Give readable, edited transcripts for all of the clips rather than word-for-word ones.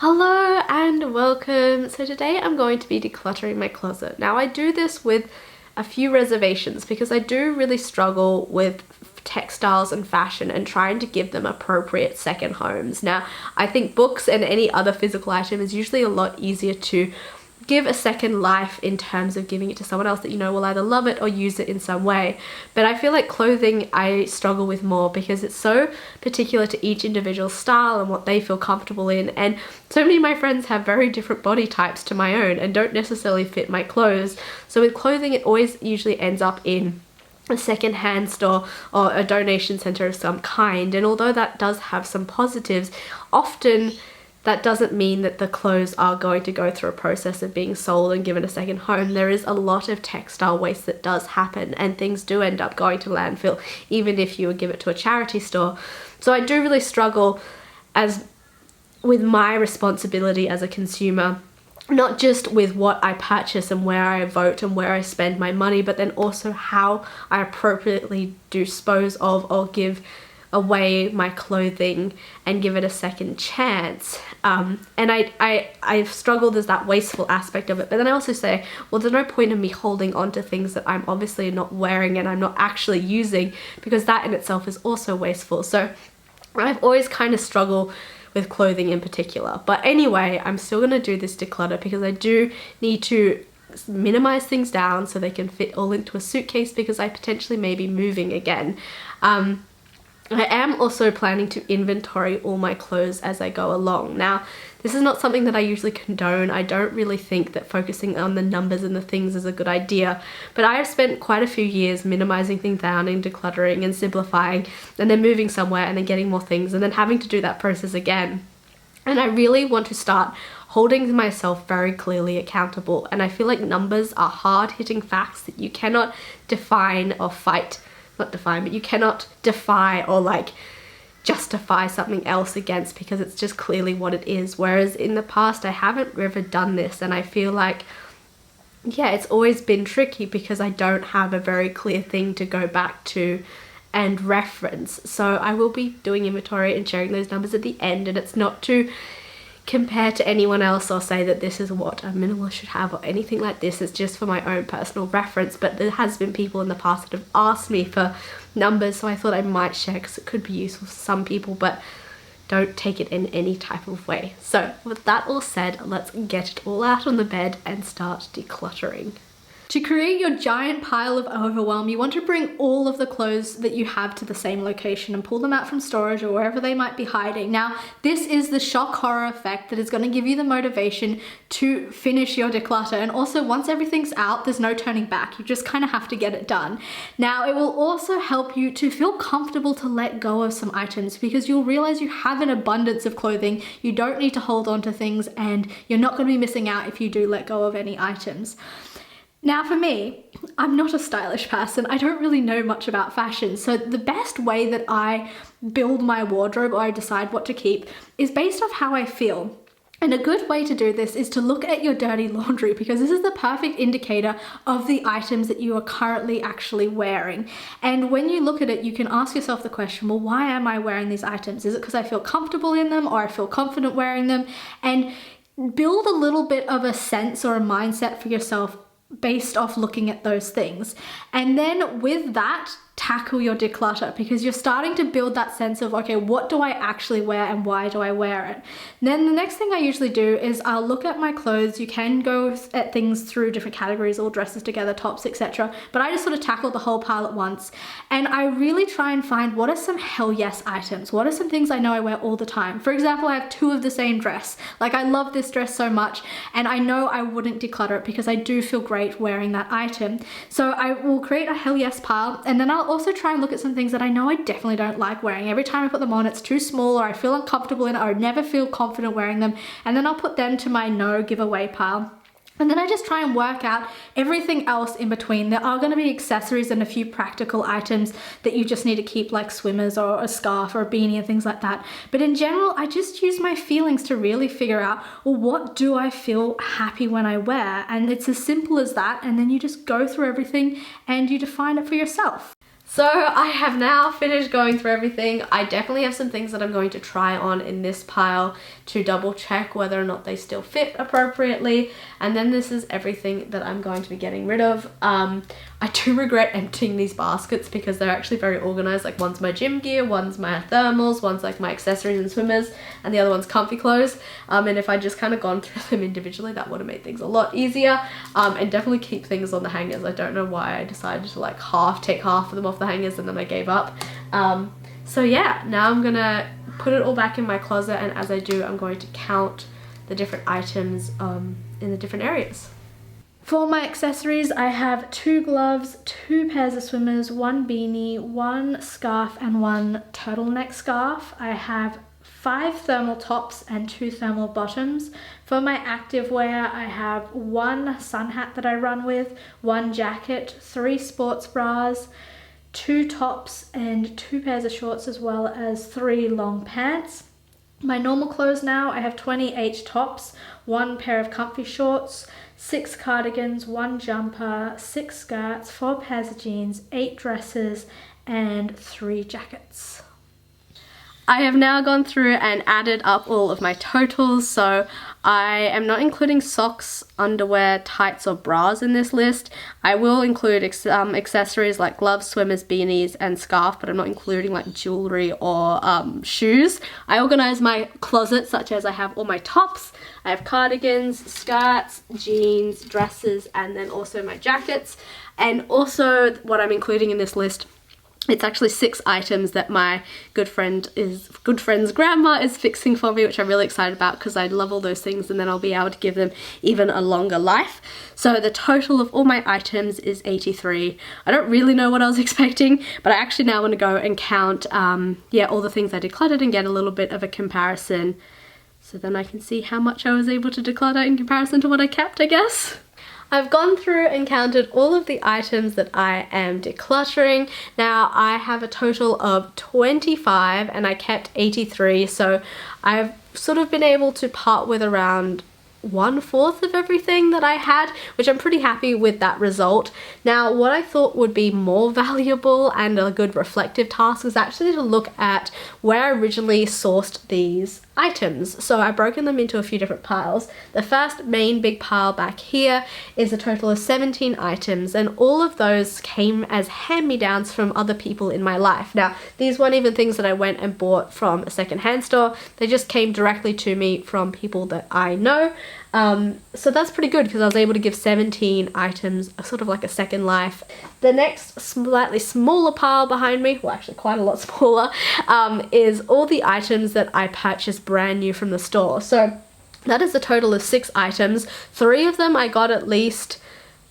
Hello and welcome. So today I'm going to be decluttering my closet. Now I do this with a few reservations because I do really struggle with textiles and fashion and trying to give them appropriate second homes. Now I think books and any other physical item is usually a lot easier to give a second life in terms of giving it to someone else that you know will either love it or use it in some way. But I feel like clothing I struggle with more because it's so particular to each individual style and what they feel comfortable in, and so many of my friends have very different body types to my own and don't necessarily fit my clothes. So with clothing it always usually ends up in a second-hand store or a donation center of some kind, and although that does have some positives, often that doesn't mean that the clothes are going to go through a process of being sold and given a second home. There is a lot of textile waste that does happen, and things do end up going to landfill even if you would give it to a charity store. So I do really struggle as with my responsibility as a consumer, not just with what I purchase and where I vote and where I spend my money, but then also how I appropriately dispose of or give away my clothing and give it a second chance. And I've struggled as that wasteful aspect of it, but then I also say, well, there's no point in me holding on to things that I'm obviously not wearing and I'm not actually using, because that in itself is also wasteful. So I've always kind of struggled with clothing in particular. But anyway, I'm still gonna do this declutter because I do need to minimize things down so they can fit all into a suitcase, because I potentially may be moving again. I am also planning to inventory all my clothes as I go along. Now, this is not something that I usually condone. I don't really think that focusing on the numbers and the things is a good idea, but I have spent quite a few years minimizing things down and decluttering and simplifying and then moving somewhere and then getting more things and then having to do that process again. And I really want to start holding myself very clearly accountable. And I feel like numbers are hard-hitting facts that you cannot define or fight. Not define, but you cannot defy or like justify something else against, because it's just clearly what it is. Whereas in the past I haven't ever done this, and I feel like, yeah, it's always been tricky because I don't have a very clear thing to go back to and reference. So I will be doing inventory and sharing those numbers at the end, and it's not to compare to anyone else or say that this is what a minimalist should have or anything like this. It's just for my own personal reference, but there has been people in the past that have asked me for numbers, so I thought I might share because it could be useful for some people, but don't take it in any type of way. So with that all said, let's get it all out on the bed and start decluttering. To create your giant pile of overwhelm, you want to bring all of the clothes that you have to the same location and pull them out from storage or wherever they might be hiding. Now, this is the shock horror effect that is going to give you the motivation to finish your declutter. And also, once everything's out, there's no turning back. You just kind of have to get it done. Now, it will also help you to feel comfortable to let go of some items, because you'll realize you have an abundance of clothing. You don't need to hold on to things, and you're not going to be missing out if you do let go of any items. Now for me, I'm not a stylish person. I don't really know much about fashion. So the best way that I build my wardrobe or I decide what to keep is based off how I feel. And a good way to do this is to look at your dirty laundry, because this is the perfect indicator of the items that you are currently actually wearing. And when you look at it, you can ask yourself the question, well, why am I wearing these items? Is it because I feel comfortable in them or I feel confident wearing them? And build a little bit of a sense or a mindset for yourself based off looking at those things. And then with that, tackle your declutter, because you're starting to build that sense of, okay, what do I actually wear and why do I wear it? And then the next thing I usually do is I'll look at my clothes. You can go at things through different categories, all dresses together, tops, etc. But I just sort of tackle the whole pile at once. And I really try and find what are some hell yes items? What are some things I know I wear all the time? For example, I have 2 of the same dress. Like, I love this dress so much, and I know I wouldn't declutter it because I do feel great wearing that item. So I will create a hell yes pile, and then I'll also try and look at some things that I know I definitely don't like wearing. Every time I put them on, it's too small, or I feel uncomfortable in it, or I never feel confident wearing them, and then I'll put them to my no giveaway pile. And then I just try and work out everything else in between. There are going to be accessories and a few practical items that you just need to keep, like swimmers or a scarf or a beanie and things like that. But in general, I just use my feelings to really figure out, well, what do I feel happy when I wear? And it's as simple as that. And then you just go through everything and you define it for yourself. So I have now finished going through everything. I definitely have some things that I'm going to try on in this pile to double check whether or not they still fit appropriately. And then this is everything that I'm going to be getting rid of. I do regret emptying these baskets because they're actually very organized. Like one's my gym gear, one's my thermals, one's like my accessories and swimmers, and the other one's comfy clothes. And if I just kind of gone through them individually, that would have made things a lot easier. And definitely keep things on the hangers. I don't know why I decided to like take half of them off the hangers and then I gave up. So yeah, now I'm gonna put it all back in my closet, and as I do, I'm going to count the different items in the different areas. For my accessories, I have 2 gloves, 2 pairs of swimmers, 1 beanie, 1 scarf and 1 turtleneck scarf. I have 5 thermal tops and 2 thermal bottoms. For my activewear, I have 1 sun hat that I run with, 1 jacket, 3 sports bras, 2 tops and 2 pairs of shorts, as well as 3 long pants. My normal clothes now, I have 28 tops, 1 pair of comfy shorts, 6 cardigans, 1 jumper, 6 skirts, 4 pairs of jeans, 8 dresses, and 3 jackets. I have now gone through and added up all of my totals, so I am not including socks, underwear, tights, or bras in this list. I will include accessories like gloves, swimmers, beanies, and scarf, but I'm not including like jewelry or shoes. I organize my closet such as I have all my tops, I have cardigans, skirts, jeans, dresses, and then also my jackets. And also what I'm including in this list, it's actually 6 items that my good friend's grandma is fixing for me, which I'm really excited about because I love all those things, and then I'll be able to give them even a longer life. So the total of all my items is 83. I don't really know what I was expecting, but I actually now want to go and count all the things I decluttered and get a little bit of a comparison, so then I can see how much I was able to declutter in comparison to what I kept, I guess. I've gone through and counted all of the items that I am decluttering. Now I have a total of 25 and I kept 83, so I've sort of been able to part with around 1/4 of everything that I had, which I'm pretty happy with that result. Now what I thought would be more valuable and a good reflective task is actually to look at where I originally sourced these items. So I've broken them into a few different piles. The first main big pile back here is a total of 17 items, and all of those came as hand-me-downs from other people in my life. Now these weren't even things that I went and bought from a secondhand store, they just came directly to me from people that I know. So that's pretty good because I was able to give 17 items a sort of like a second life. The next slightly smaller pile behind me, well actually quite a lot smaller, is all the items that I purchased brand new from the store. So that is a total of 6 items. 3 of them I got at least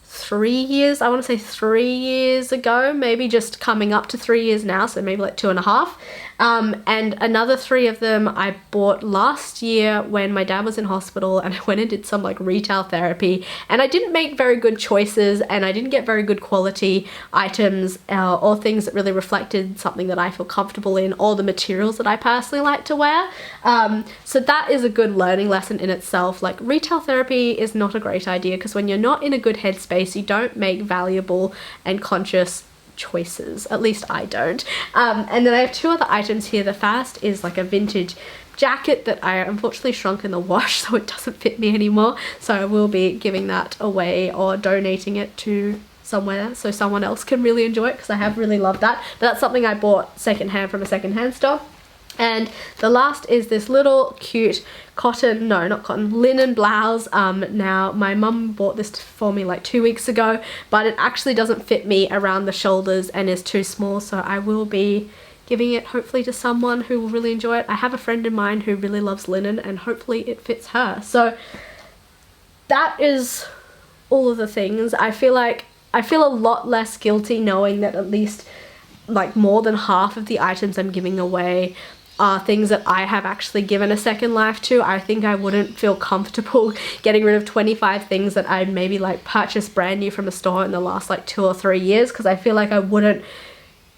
3 years, I want to say 3 years ago, maybe just coming up to 3 years now, so maybe like 2.5. And another 3 of them I bought last year when my dad was in hospital, and I went and did some like retail therapy, and I didn't make very good choices, and I didn't get very good quality items or things that really reflected something that I feel comfortable in, or the materials that I personally like to wear. So that is a good learning lesson in itself. Like retail therapy is not a great idea because when you're not in a good headspace, you don't make valuable and conscious choices. At least I don't. And then I have 2 other items here. The first is like a vintage jacket that I unfortunately shrunk in the wash, so it doesn't fit me anymore. So I will be giving that away or donating it to somewhere so someone else can really enjoy it, because I have really loved that. But that's something I bought secondhand from a secondhand store. And the last is this little cute linen blouse. Now my mum bought this for me like 2 weeks ago, but it actually doesn't fit me around the shoulders and is too small, so I will be giving it hopefully to someone who will really enjoy it. I have a friend of mine who really loves linen, and hopefully it fits her. So that is all of the things. I feel a lot less guilty knowing that at least like more than half of the items I'm giving away are things that I have actually given a second life to. I think I wouldn't feel comfortable getting rid of 25 things that I maybe like purchased brand new from a store in the last like 2 or 3 years, because I feel like I wouldn't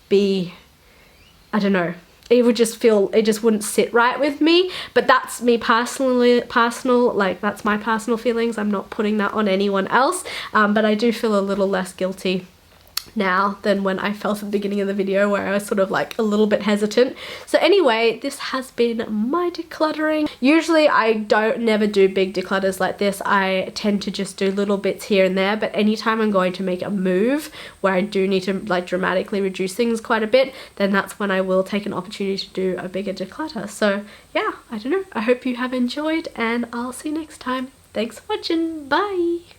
be, I don't know, it just wouldn't sit right with me. But that's me personal, like that's my personal feelings. I'm not putting that on anyone else, but I do feel a little less guilty now than when I felt at the beginning of the video, where I was sort of like a little bit hesitant. So anyway, this has been my decluttering. Usually I never do big declutters like this. I tend to just do little bits here and there, but anytime I'm going to make a move where I do need to like dramatically reduce things quite a bit, then that's when I will take an opportunity to do a bigger declutter. So yeah, I don't know. I hope you have enjoyed, and I'll see you next time. Thanks for watching. Bye.